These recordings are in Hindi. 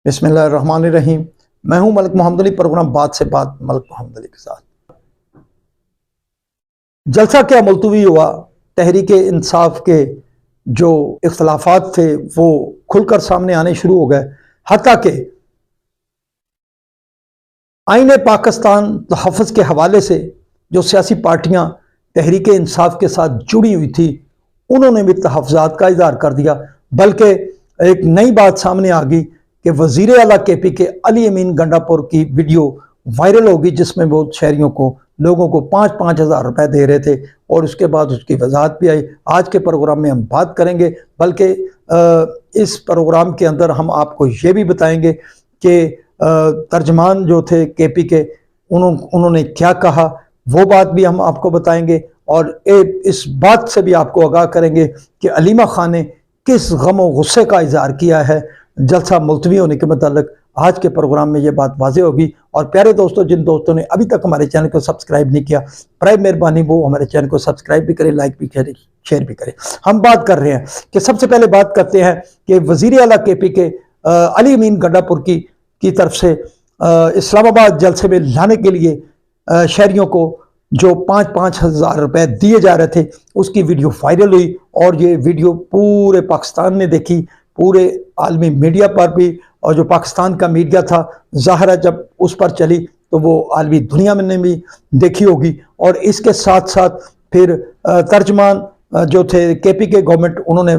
बिस्मिल्लाहिर्रहमानिर्रहीम। मैं हूं मलिक मोहम्मद अली। प्रोग्राम बात से बात मलिक मोहम्मद अली के साथ। जलसा क्या मुलतवी हुआ। तहरीक इंसाफ के जो इख्तलाफात थे वो खुलकर सामने आने शुरू हो गए। हत्ता के आईन पाकिस्तान तहफ़्फ़ुज़ के हवाले से जो सियासी पार्टियां तहरीक इंसाफ के साथ जुड़ी हुई थी उन्होंने भी तहफ़्फ़ुज़ात का इज़हार कर दिया। बल्कि एक नई बात सामने आ गई कि वज़ीर आला KP के अली अमीन गंडापुर की वीडियो वायरल होगी जिसमें वो शहरियों को लोगों को 5-5 हज़ार रुपये दे रहे थे और उसके बाद उसकी वजाहत भी आई। आज के प्रोग्राम में हम बात करेंगे, बल्कि इस प्रोग्राम के अंदर हम आपको ये भी बताएंगे कि तर्जमान जो थे KP के उन्होंने क्या कहा, वो बात भी हम आपको बताएंगे। और इस बात से भी आपको आगाह करेंगे कि अलीमा खान ने किस गम और गुस्से का इजहार किया है जलसा मुलतवी होने के मतलब। आज के प्रोग्राम में ये बात वाज़ेह होगी। और प्यारे दोस्तों, जिन दोस्तों ने अभी तक हमारे चैनल को सब्सक्राइब नहीं किया, प्राइम मेहरबानी वो हमारे चैनल को सब्सक्राइब भी करें, लाइक भी करें, शेयर भी करें। हम बात कर रहे हैं कि सबसे पहले बात करते हैं कि वज़ीर आला KP के अली अमीन गंडापुर की तरफ से इस्लामाबाद जलसे में लाने के लिए शहरियों को जो 5-5 हज़ार रुपये दिए जा रहे थे उसकी वीडियो वायरल हुई। और ये वीडियो पूरे पाकिस्तान ने देखी, पूरे आलमी मीडिया पर भी। और जो पाकिस्तान का मीडिया था, ज़ाहिर है जब उस पर चली तो वो आलमी दुनिया में ने भी देखी होगी। और इसके साथ साथ फिर तर्जमान जो थे KP के गवर्नमेंट, उन्होंने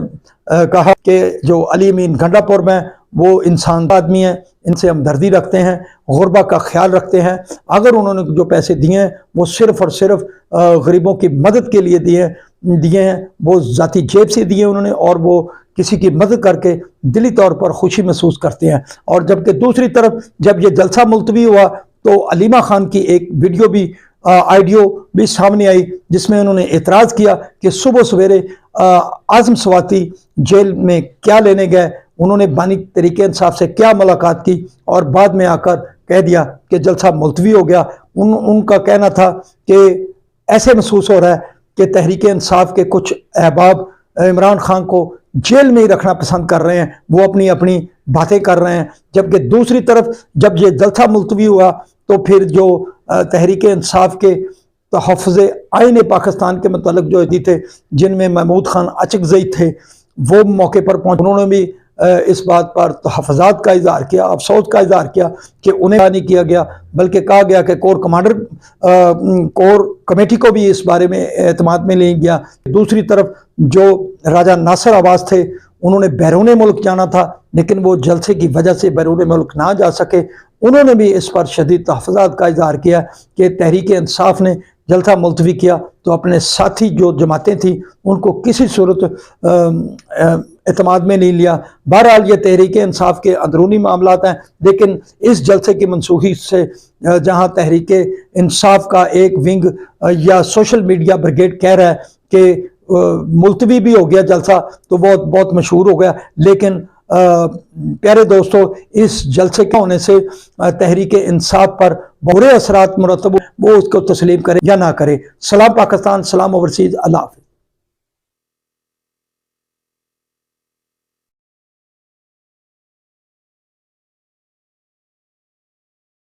कहा कि जो अली अमीन गंडापुर में वो इंसान आदमी हैं, इनसे हमदर्दी रखते हैं, गुरबा का ख्याल रखते हैं। अगर उन्होंने जो पैसे दिए हैं वो सिर्फ़ और सिर्फ गरीबों की मदद के लिए दिए हैं, वो ज़ाती जेब से दिए उन्होंने, और वो किसी की मदद करके दिली तौर पर खुशी महसूस करते हैं। और जबकि दूसरी तरफ जब ये जलसा मुलतवी हुआ तो अलीमा खान की एक वीडियो भी ऑडियो भी सामने आई जिसमें उन्होंने एतराज़ किया कि सुबह सवेरे आज़म स्वाति जेल में क्या लेने गए, उन्होंने बानी तरीके इंसाफ से क्या मुलाकात की और बाद में आकर कह दिया कि जलसा मुलतवी हो गया। उनका कहना था कि ऐसे महसूस हो रहा है कि तहरीक इंसाफ के कुछ अहबाब इमरान खान को जेल में ही रखना पसंद कर रहे हैं, वो अपनी अपनी बातें कर रहे हैं। जबकि दूसरी तरफ जब ये जलसा मुलतवी हुआ तो फिर जो तहरीक इंसाफ के तहफ़्फ़ुज़ आईन पाकिस्तान के मतलब जो थे, जिनमें महमूद खान अचकज़ई थे, वो मौके पर पहुँचे। उन्होंने भी इस बात पर तहफ़्फ़ुज़ात का इज़हार किया, अफसोस का इज़हार किया कि उन्हें नहीं किया गया, बल्कि कहा गया कि कोर कमेटी को भी इस बारे में एतमाद में ले गया। दूसरी तरफ जो राजा नासिर अब्बास थे, उन्होंने बैरून मुल्क जाना था लेकिन वो जलसे की वजह से बैरून मुल्क ना जा सके। उन्होंने भी इस पर शदीद तहफ़्फ़ुज़ात का इज़हार किया कि तहरीक इंसाफ ने जलसा मुलतवी किया तो अपने साथी जो जमातें थी उनको किसी सूरत एतमाद में नहीं लिया। बहरहाल ये तहरीक इंसाफ के अंदरूनी मामलात हैं, लेकिन इस जलसे की मनसूखी से जहाँ तहरीक इंसाफ का एक विंग या सोशल मीडिया ब्रिगेड कह रहा है कि मुलतवी भी हो गया जलसा, तो वो बहुत मशहूर हो गया। लेकिन प्यारे दोस्तों, इस जलसे के होने से तहरीक इंसाफ पर बुरे असरात मुरतब, वो उसको तस्लीम करे या ना करे। सलाम पाकिस्तान, सलाम ओवरसीज़, अल्लाह हाफ़िज़।